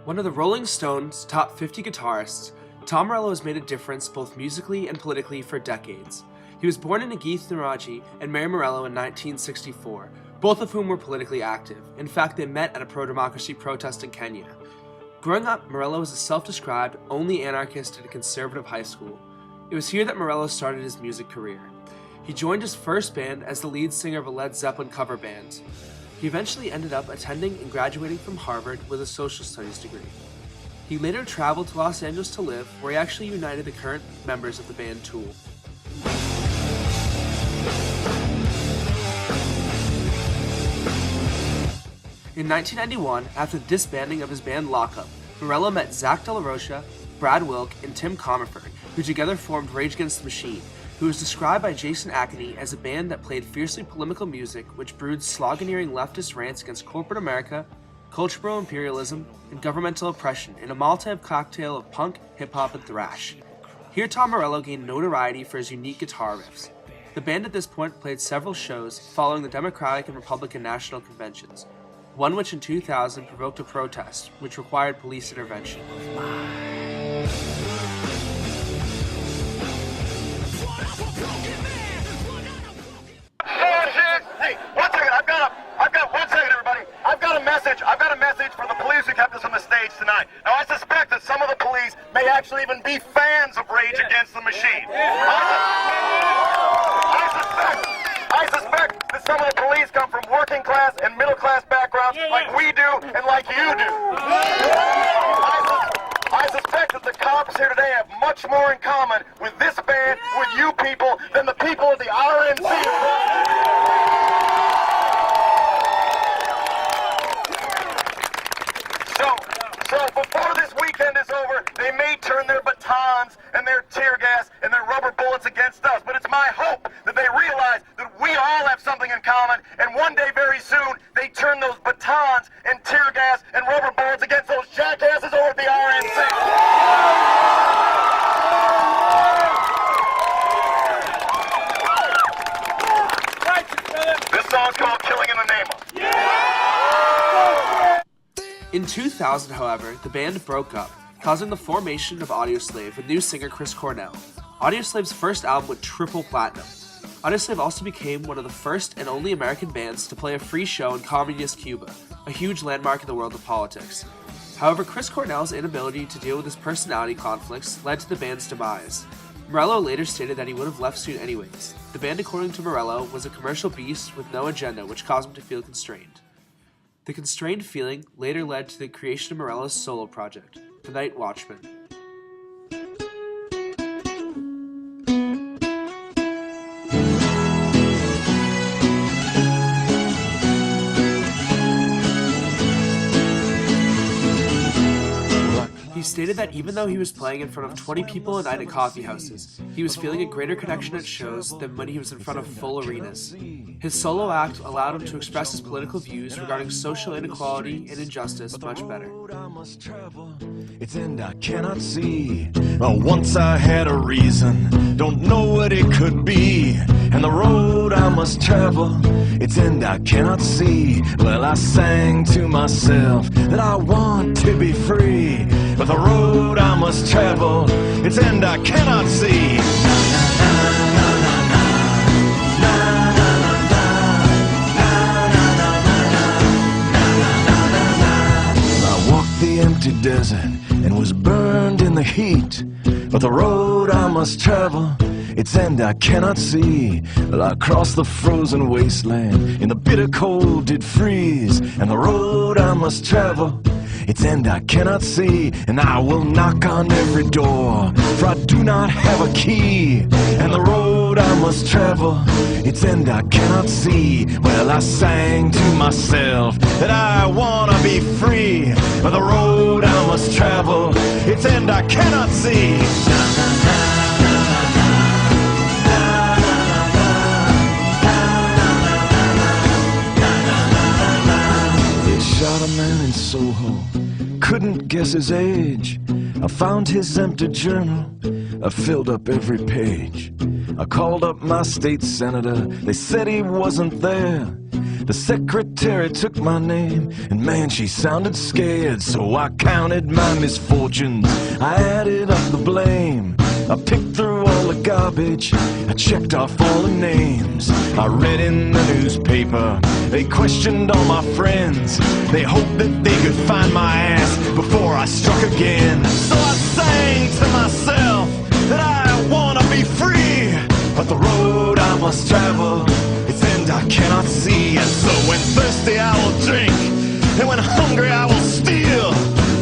One of the Rolling Stones' top 50 guitarists, Tom Morello has made a difference both musically and politically for decades. He was born in Agith Naraji and Mary Morello in 1964, both of whom were politically active. In fact, they met at a pro-democracy protest in Kenya. Growing up, Morello was a self-described only anarchist at a conservative high school. It was here that Morello started his music career. He joined his first band as the lead singer of a Led Zeppelin cover band. He eventually ended up attending and graduating from Harvard with a social studies degree. He later traveled to Los Angeles to live, where he actually united the current members of the band Tool. In 1991, after the disbanding of his band Lockup, Morello met Zach De La Rocha, Brad Wilk, and Tim Comerford, who together formed Rage Against the Machine, who was described by Jason Ackney as a band that played fiercely polemical music which brewed sloganeering leftist rants against corporate America, cultural imperialism, and governmental oppression in a Molotov cocktail of punk, hip-hop, and thrash. Here Tom Morello gained notoriety for his unique guitar riffs. The band at this point played several shows following the Democratic and Republican national conventions, one which in 2000 provoked a protest which required police intervention. I've got a message for the police who kept us on the stage tonight. Now, I suspect that some of the police may actually even be fans of Rage Against the Machine. I suspect that some of the police come from working class and middle class backgrounds like we do and like you do. I suspect that the cops here today have much more in common with this band, with you people, than the people of the RNC. So before this weekend is over, they may turn their batons and their tear gas and their rubber bullets against us. But it's my hope that they realize that we all have something in common, and one day very soon, they turn those batons and tear gas and rubber bullets against those jackasses over at the RNC. This song's called Killing in the Name of. In 2000, however, the band broke up, causing the formation of Audioslave with new singer Chris Cornell. Audioslave's first album went triple platinum. Audioslave also became one of the first and only American bands to play a free show in communist Cuba, a huge landmark in the world of politics. However, Chris Cornell's inability to deal with his personality conflicts led to the band's demise. Morello later stated that he would have left soon anyways. The band, according to Morello, was a commercial beast with no agenda, which caused him to feel constrained. The constrained feeling later led to the creation of Morello's solo project, The Night Watchman. He stated that even though he was playing in front of 20 people a night at coffee houses, he was feeling a greater connection at shows than when he was in front of full arenas. His solo act allowed him to express his political views regarding social inequality and injustice much better. Its end I cannot see. Well, once I had a reason, don't know what it could be. And the road I must travel, its end I cannot see. Well, I sang to myself that I want to be free. But the road I must travel, its end I cannot see. I walked the empty desert and was burned in the heat. But the road I must travel, its end I cannot see. Well, I crossed the frozen wasteland, in the bitter cold did freeze. And the road I must travel, its end I cannot see. And I will knock on every door, for I do not have a key. And the road I must travel, its end I cannot see. Well, I sang to myself that I wanna be free. But the road I must travel, its end I cannot see. They shot a man in Soho, couldn't guess his age. I found his empty journal, I filled up every page. I called up my state senator, they said he wasn't there. The secretary took my name, and man, she sounded scared. So I counted my misfortunes, I added up the blame. I picked through all the garbage, I checked off all the names. I read in the newspaper, they questioned all my friends. They hoped that they could find my ass before I struck again. So I sang to myself that I wanna be free, but the road I must travel, its end I cannot see. And so when thirsty I will drink, and when hungry I will steal,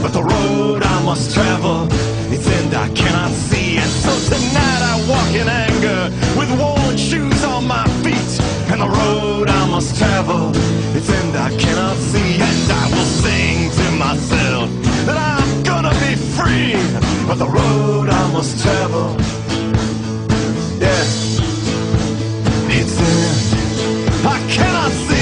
but the road I must travel, its end I cannot see. And so tonight I walk in anger, with worn shoes on my feet, and the road I must travel, its end I cannot see. And I will sing to myself that I'm gonna be free, but the road I must travel, yeah, its end I cannot see.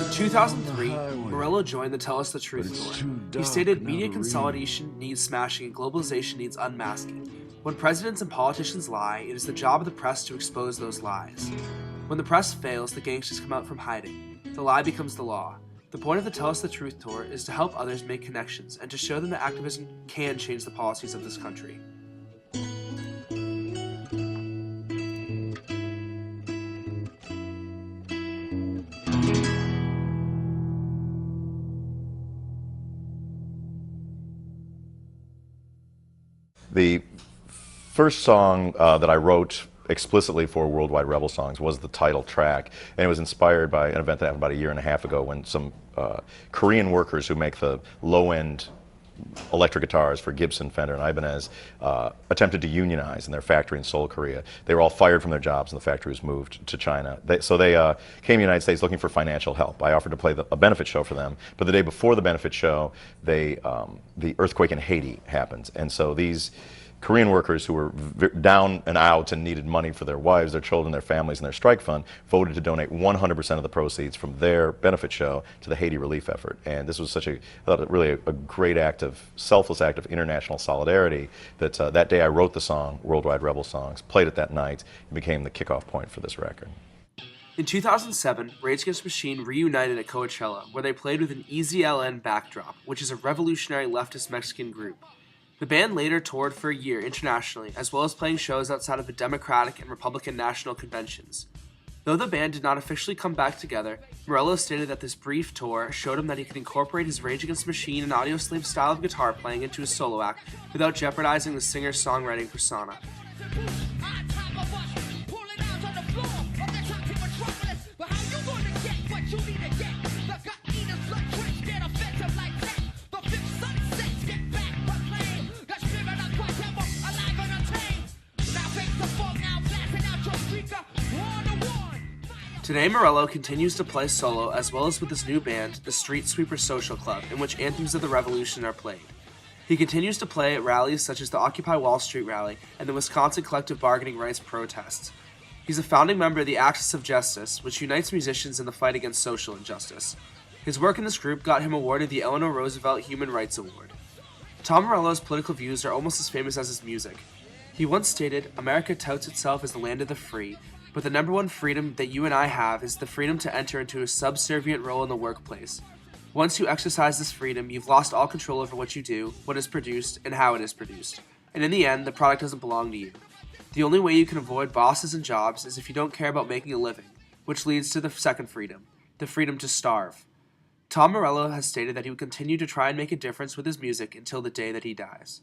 In 2003, Morello joined the Tell Us the Truth tour. He stated media consolidation needs smashing and globalization needs unmasking. When presidents and politicians lie, it is the job of the press to expose those lies. When the press fails, the gangsters come out from hiding. The lie becomes the law. The point of the Tell Us the Truth tour is to help others make connections and to show them that activism can change the policies of this country. The first song that I wrote explicitly for Worldwide Rebel Songs was the title track, and it was inspired by an event that happened about a year and a half ago when some Korean workers who make the low-end electric guitars for Gibson, Fender, and Ibanez attempted to unionize in their factory in Seoul, Korea. They were all fired from their jobs and the factory was moved to China. So they came to the United States looking for financial help. I offered to play a benefit show for them, but the day before the benefit show, the earthquake in Haiti happens. And so these Korean workers who were down and out and needed money for their wives, their children, their families, and their strike fund voted to donate 100% of the proceeds from their benefit show to the Haiti relief effort. And this was such I thought really a great act of, selfless act of international solidarity that that day I wrote the song, Worldwide Rebel Songs, played it that night, and became the kickoff point for this record. In 2007, Rage Against the Machine reunited at Coachella, where they played with an EZLN backdrop, which is a revolutionary leftist Mexican group. The band later toured for a year internationally, as well as playing shows outside of the Democratic and Republican national conventions. Though the band did not officially come back together, Morello stated that this brief tour showed him that he could incorporate his Rage Against the Machine and Audioslave style of guitar playing into his solo act without jeopardizing the singer's songwriting persona. Today, Morello continues to play solo as well as with his new band, the Street Sweeper Social Club, in which anthems of the revolution are played. He continues to play at rallies such as the Occupy Wall Street rally and the Wisconsin Collective Bargaining Rights protests. He's a founding member of the Axis of Justice, which unites musicians in the fight against social injustice. His work in this group got him awarded the Eleanor Roosevelt Human Rights Award. Tom Morello's political views are almost as famous as his music. He once stated, "America touts itself as the land of the free, but the number one freedom that you and I have is the freedom to enter into a subservient role in the workplace. Once you exercise this freedom, you've lost all control over what you do, what is produced, and how it is produced. And in the end, the product doesn't belong to you. The only way you can avoid bosses and jobs is if you don't care about making a living, which leads to the second freedom, the freedom to starve." Tom Morello has stated that he will continue to try and make a difference with his music until the day that he dies.